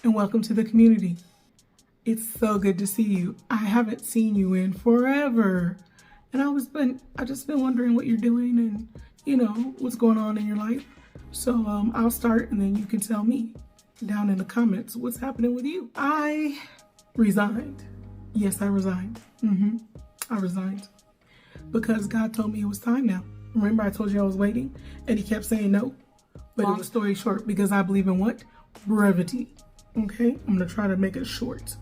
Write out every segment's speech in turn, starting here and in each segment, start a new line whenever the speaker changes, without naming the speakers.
And welcome to the community. It's so good to see you. I haven't seen you in forever. And I've just been wondering what you're doing and, what's going on in your life. So I'll start and then you can tell me down in the comments what's happening with you. I resigned. Yes, I resigned. I resigned because God told me it was time now. Remember I told you I was waiting and he kept saying no. But long story short, because I believe in what? Brevity. Okay, I'm gonna try to make it short.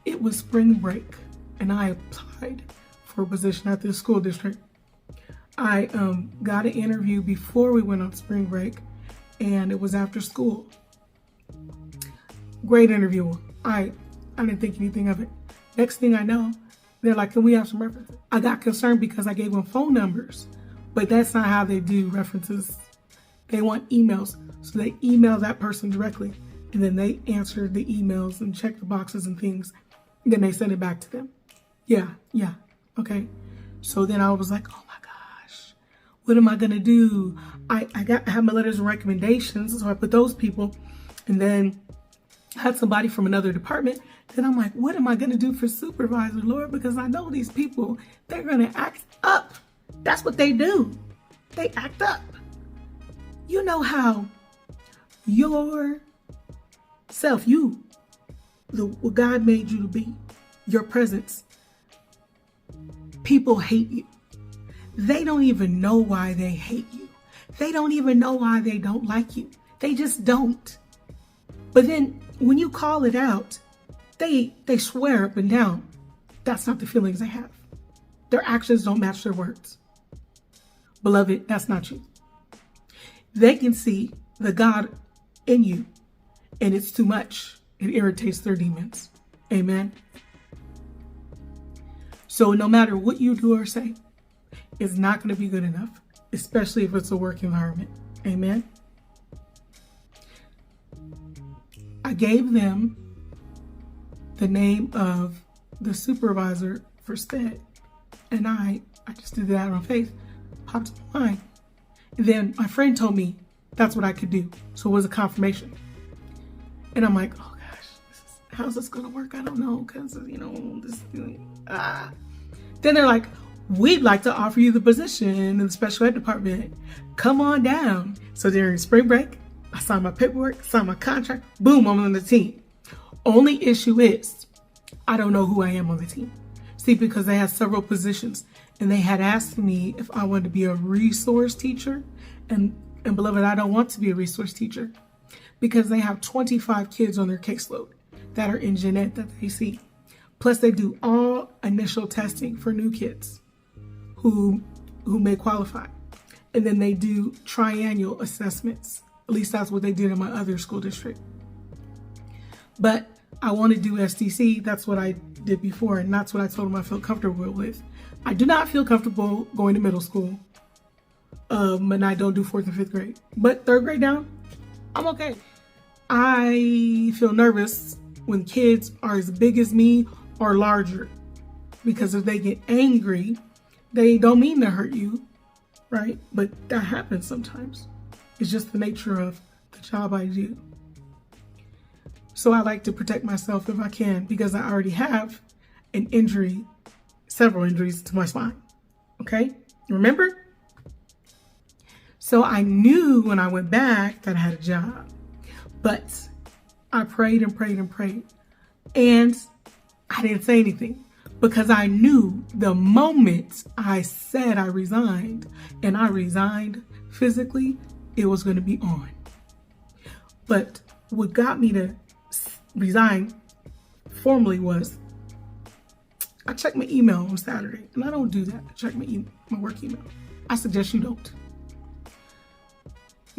It was spring break and I applied for a position at this school district. I got an interview before we went on spring break and it was after school. Great interview. I didn't think anything of it. Next thing I know, they're like, can we have some references? I got concerned because I gave them phone numbers, but that's not how they do references. They want emails, so they email that person directly, and then they answer the emails and check the boxes and things, and then they send it back to them. Yeah, okay. So then I was like, oh my gosh, what am I gonna do? I had my letters of recommendations, so I put those people, and then I had somebody from another department. Then I'm like, what am I gonna do for supervisor, Lord? Because I know these people, they're gonna act up. That's what they do. They act up. You know how your self, what God made you to be, your presence, people hate you. They don't even know why they hate you. They don't even know why they don't like you. They just don't. But then when you call it out, they swear up and down. That's not the feelings they have. Their actions don't match their words. Beloved, that's not you. They can see the God in you, and it's too much. It irritates their demons. Amen. So no matter what you do or say, it's not going to be good enough, especially if it's a work environment. Amen. I gave them the name of the supervisor for SPED, and I just did that on faith. Popped in my mind. And then my friend told me that's what I could do. So it was a confirmation. And I'm like, oh gosh, how's this gonna work? I don't know, because Then they're like, we'd like to offer you the position in the special ed department. Come on down. So during spring break, I signed my paperwork, signed my contract, boom, I'm on the team. Only issue is, I don't know who I am on the team. See, because they had several positions. And they had asked me if I wanted to be a resource teacher. And beloved, I don't want to be a resource teacher because they have 25 kids on their caseload that are in gen ed that they see. Plus they do all initial testing for new kids who may qualify. And then they do triennial assessments. At least that's what they did in my other school district. But I want to do STC. That's what I did before. And that's what I told them I felt comfortable with. I do not feel comfortable going to middle school, and I don't do 4th and 5th grade. But 3rd grade down, I'm okay. I feel nervous when kids are as big as me or larger, because if they get angry, they don't mean to hurt you, right? But that happens sometimes. It's just the nature of the job I do. So I like to protect myself if I can, because I already have an injury, several injuries to my spine. Okay, remember? So I knew when I went back that I had a job, but I prayed and prayed and prayed, and I didn't say anything because I knew the moment I said I resigned, and I resigned physically, it was going to be on. But what got me to resign formally was I checked my email on Saturday, and I don't do that. I check my work email. I suggest you don't.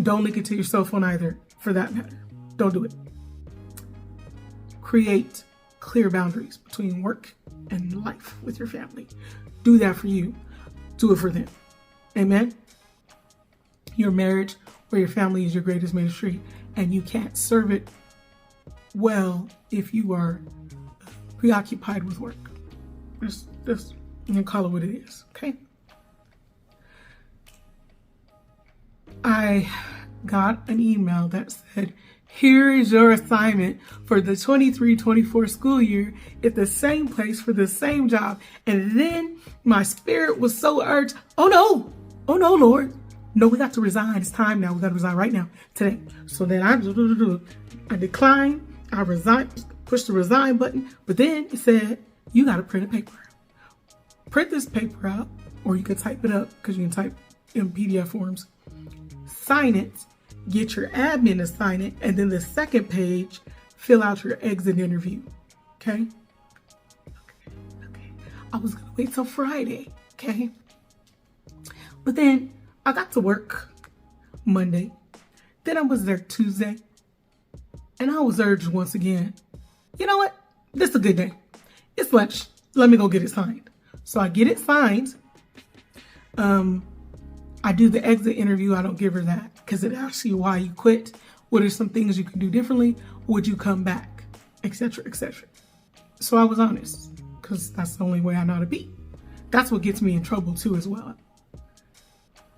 Don't link it to your cell phone either, for that matter. Don't do it. Create clear boundaries between work and life with your family. Do that for you. Do it for them. Amen? Your marriage or your family is your greatest ministry, and you can't serve it well if you are preoccupied with work. Just you can call it what it is, okay? I got an email that said, here is your assignment for the 23-24 school year at the same place for the same job. And then my spirit was so urged, oh no, Lord. No, we got to resign. It's time now. We got to resign right now, today. So then I declined, I resigned, pushed the resign button. But then it said, you got to print a paper. Print this paper out, or you can type it up because you can type in PDF forms. Sign it, get your admin to sign it, and then the second page, fill out your exit interview. Okay. I was gonna wait till Friday. Okay. But then I got to work Monday. Then I was there Tuesday, and I was urged once again. You know what? This is a good day. It's lunch. Let me go get it signed. So I get it signed. I do the exit interview. I don't give her that because it asks you why you quit. What are some things you can do differently? Would you come back? Etc. etc. So I was honest because that's the only way I know how to be. That's what gets me in trouble too as well.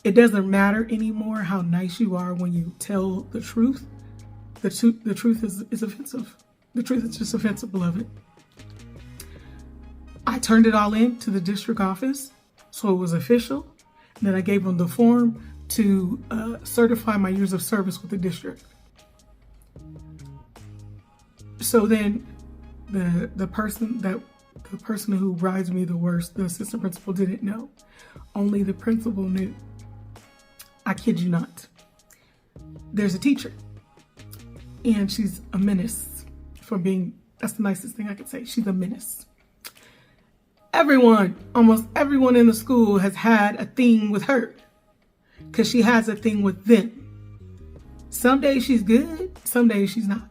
It doesn't matter anymore how nice you are when you tell the truth. The truth is offensive. The truth is just offensive, beloved. I turned it all in to the district office, so it was official. Then I gave them the form to certify my years of service with the district. So then the person who rides me the worst, the assistant principal, didn't know. Only the principal knew. I kid you not. There's a teacher, and she's a menace that's the nicest thing I could say. She's a menace. Almost everyone in the school has had a thing with her because she has a thing with them. Some days she's good, some days she's not.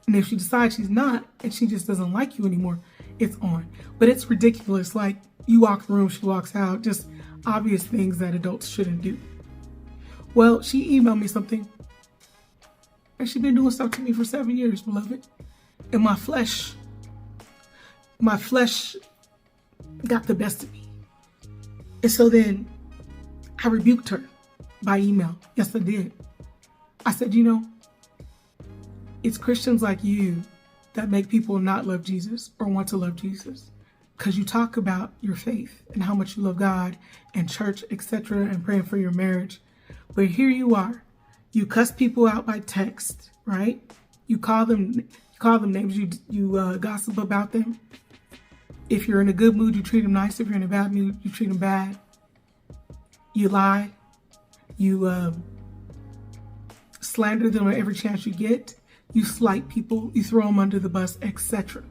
And if she decides she's not and she just doesn't like you anymore, it's on. But it's ridiculous. Like, you walk the room, she walks out. Just obvious things that adults shouldn't do. Well, she emailed me something. And she's been doing stuff to me for 7 years, beloved. And my flesh got the best of me. And so then I rebuked her by email. Yes, I did. I said, it's Christians like you that make people not love Jesus or want to love Jesus. Because you talk about your faith and how much you love God and church, etc., and praying for your marriage. But here you are. You cuss people out by text, right? You call them names. You gossip about them. If you're in a good mood, you treat them nice. If you're in a bad mood, you treat them bad. You lie. You slander them at every chance you get. You slight people. You throw them under the bus, etc.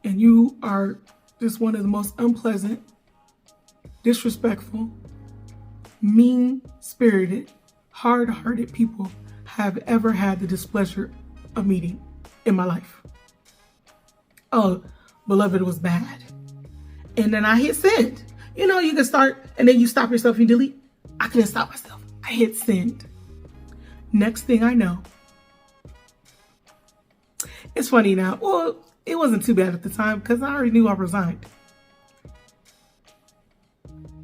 And you are just one of the most unpleasant, disrespectful, mean-spirited, hard-hearted people I've ever had the displeasure of meeting in my life. Oh, beloved, it was bad. And then I hit send. You can start and then you stop yourself and delete. I couldn't stop myself. I hit send. Next thing I know, it's funny now. Well, it wasn't too bad at the time because I already knew I resigned.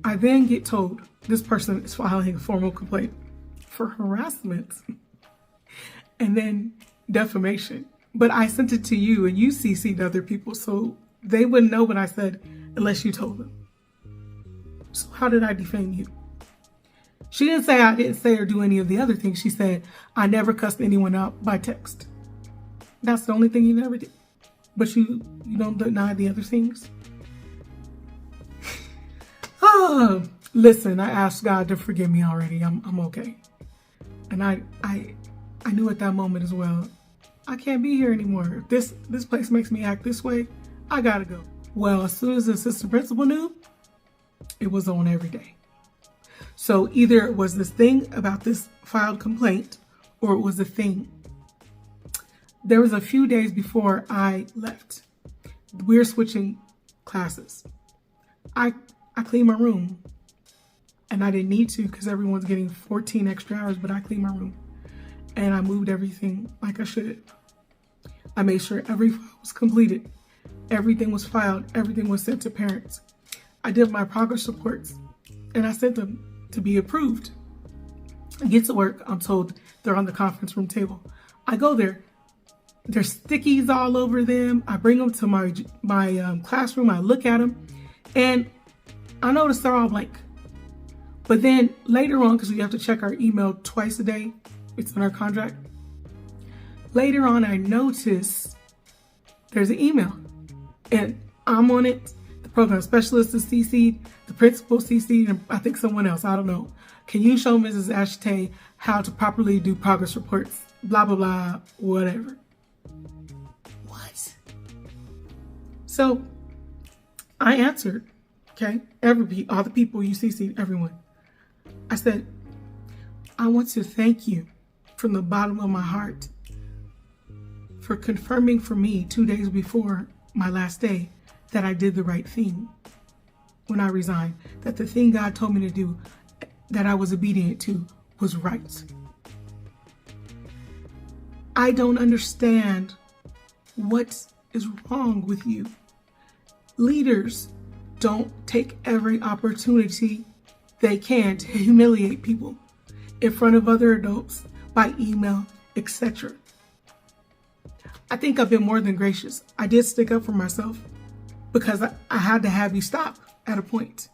I then get told this person is filing a formal complaint for harassment and then defamation. But I sent it to you and you CC'd other people, so they wouldn't know what I said unless you told them. So how did I defame you? She didn't say I didn't say or do any of the other things. She said I never cussed anyone out by text. That's the only thing you never did. But you don't deny the other things? Oh, listen, I asked God to forgive me already. I'm okay. And I knew at that moment as well, I can't be here anymore. This place makes me act this way. I gotta go. Well, as soon as the assistant principal knew, it was on every day. So either it was this thing about this filed complaint or it was a thing. There was a few days before I left. We're switching classes. I cleaned my room. And I didn't need to because everyone's getting 14 extra hours, but I cleaned my room. and I moved everything like I should. I made sure every file was completed. Everything was filed. Everything was sent to parents. I did my progress reports and I sent them to be approved. I get to work. I'm told they're on the conference room table. I go there. There's stickies all over them. I bring them to my classroom. I look at them and I notice they're all blank. But then later on, because we have to check our email twice a day, it's in our contract. Later on, I notice there's an email and I'm on it. The program specialist is CC'd, the principal CC'd, and I think someone else, I don't know. Can you show Mrs. Ashitei how to properly do progress reports? Blah, blah, blah, whatever. What? So I answered, okay, all the people you CC'd, everyone. I said, I want to thank you from the bottom of my heart for confirming for me 2 days before my last day that I did the right thing when I resigned, that the thing God told me to do, that I was obedient to, was right. I don't understand what is wrong with you. Leaders don't take every opportunity they can to humiliate people in front of other adults by email, etc. I think I've been more than gracious. I did stick up for myself because I had to have you stop at a point.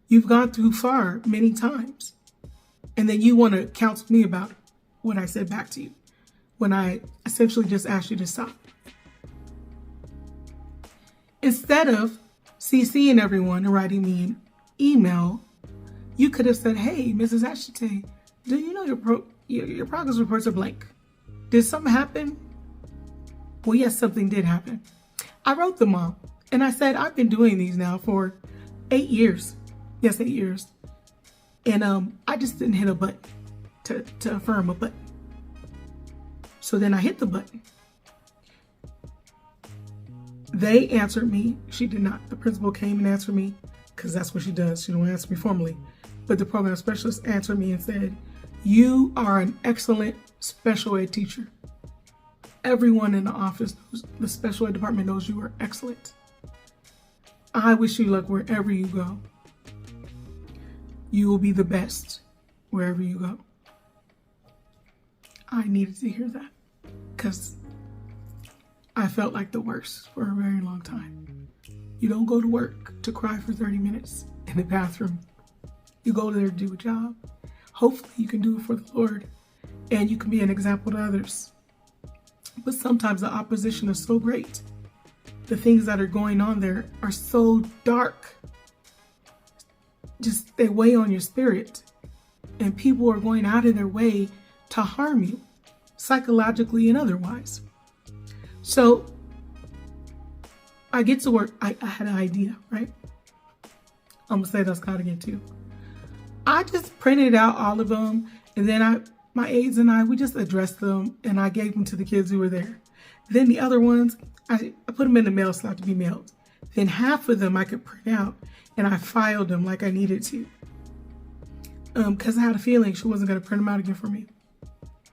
You've gone too far many times. And then you want to counsel me about what I said back to you when I essentially just asked you to stop. Instead of CCing everyone and writing me an email, you could have said, hey, Mrs. Ashitei, do you know your progress reports are blank? Did something happen? Well, yes, something did happen. I wrote them all. And I said, I've been doing these now for 8 years. Yes, 8 years. And I just didn't hit a button to affirm a button. So then I hit the button. They answered me. She did not. The principal came and answered me because that's what she does. She don't answer me formally. But the program specialist answered me and said, you are an excellent special ed teacher. Everyone in the office knows, the special ed department knows you are excellent. I wish you luck wherever you go. You will be the best wherever you go. I needed to hear that because I felt like the worst for a very long time. You don't go to work to cry for 30 minutes in the bathroom. You go there to do a job. Hopefully you can do it for the Lord and you can be an example to others. But sometimes the opposition is so great. The things that are going on there are so dark. Just they weigh on your spirit. And people are going out of their way to harm you, psychologically and otherwise. So I get to work. I had an idea, right? I'm going to say that's God again too. I just printed out all of them. And then my aides and we just addressed them. And I gave them to the kids who were there. Then the other ones, I put them in the mail slot to be mailed. Then half of them I could print out. And I filed them like I needed to. Because I had a feeling she wasn't going to print them out again for me.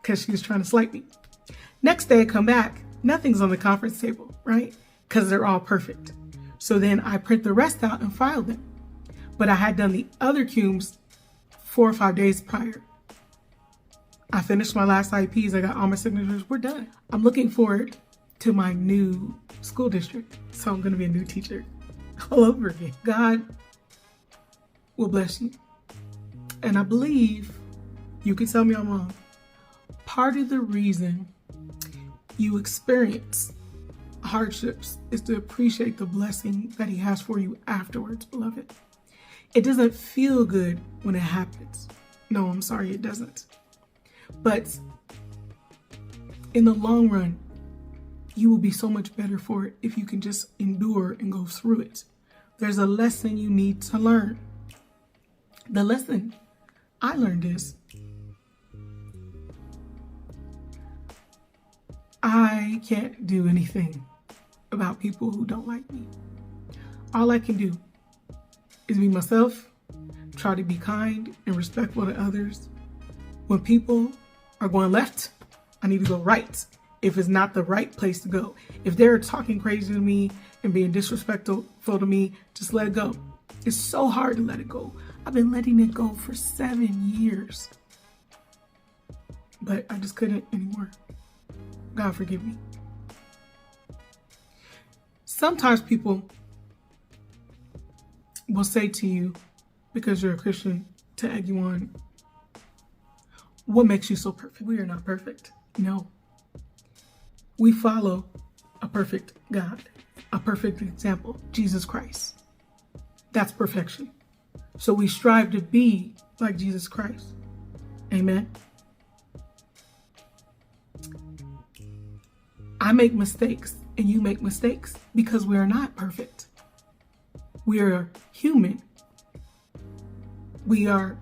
Because she was trying to slight me. Next day I come back. Nothing's on the conference table, right? Because they're all perfect. So then I print the rest out and file them. But I had done the other cubes 4 or 5 days prior. I finished my last IEPs. I got all my signatures. We're done. I'm looking forward to my new school district. So I'm going to be a new teacher all over again. God will bless you. And I believe, you can tell me I'm wrong, part of the reason you experience hardships is to appreciate the blessing that he has for you afterwards, beloved. It doesn't feel good when it happens. No, I'm sorry, it doesn't. But in the long run, you will be so much better for it if you can just endure and go through it. There's a lesson you need to learn. The lesson I learned is I can't do anything about people who don't like me. All I can do is be myself, try to be kind and respectful to others. When people are going left, I need to go right. If it's not the right place to go. If they're talking crazy to me and being disrespectful to me, just let it go. It's so hard to let it go. I've been letting it go for 7 years. But I just couldn't anymore. God forgive me. Sometimes people will say to you, because you're a Christian, to egg you on, what makes you so perfect? We are not perfect. No. We follow a perfect God, a perfect example, Jesus Christ. That's perfection. So we strive to be like Jesus Christ. Amen. I make mistakes and you make mistakes because we are not perfect. We are human. We are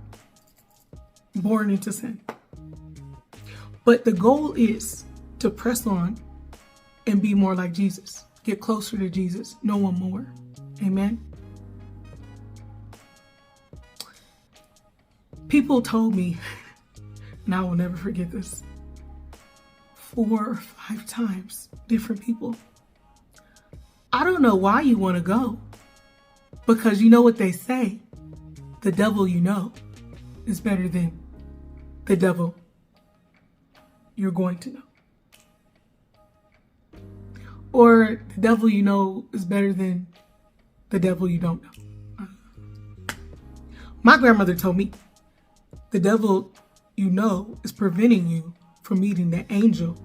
born into sin. But the goal is to press on and be more like Jesus. Get closer to Jesus. Know him more. Amen. People told me, and I will never forget this, 4 or 5 times, different people, I don't know why you want to go. Because you know what they say, the devil you know is better than the devil you're going to know. Or the devil you know is better than the devil you don't know. My grandmother told me, the devil you know is preventing you from meeting the angel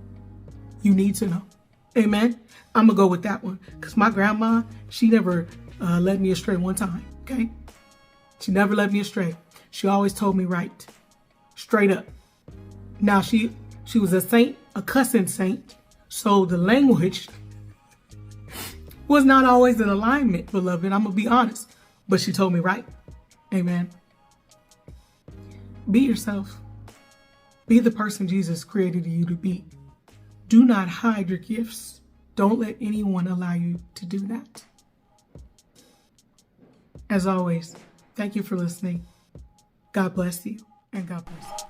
you need to know. Amen? I'm going to go with that one. Because my grandma, she never led me astray one time. Okay? She never led me astray. She always told me right. Straight up. Now, she was a saint, a cussing saint. So the language was not always in alignment, beloved. I'm going to be honest. But she told me right. Amen. Be yourself. Be the person Jesus created you to be. Do not hide your gifts. Don't let anyone allow you to do that. As always, thank you for listening. God bless you and God bless you.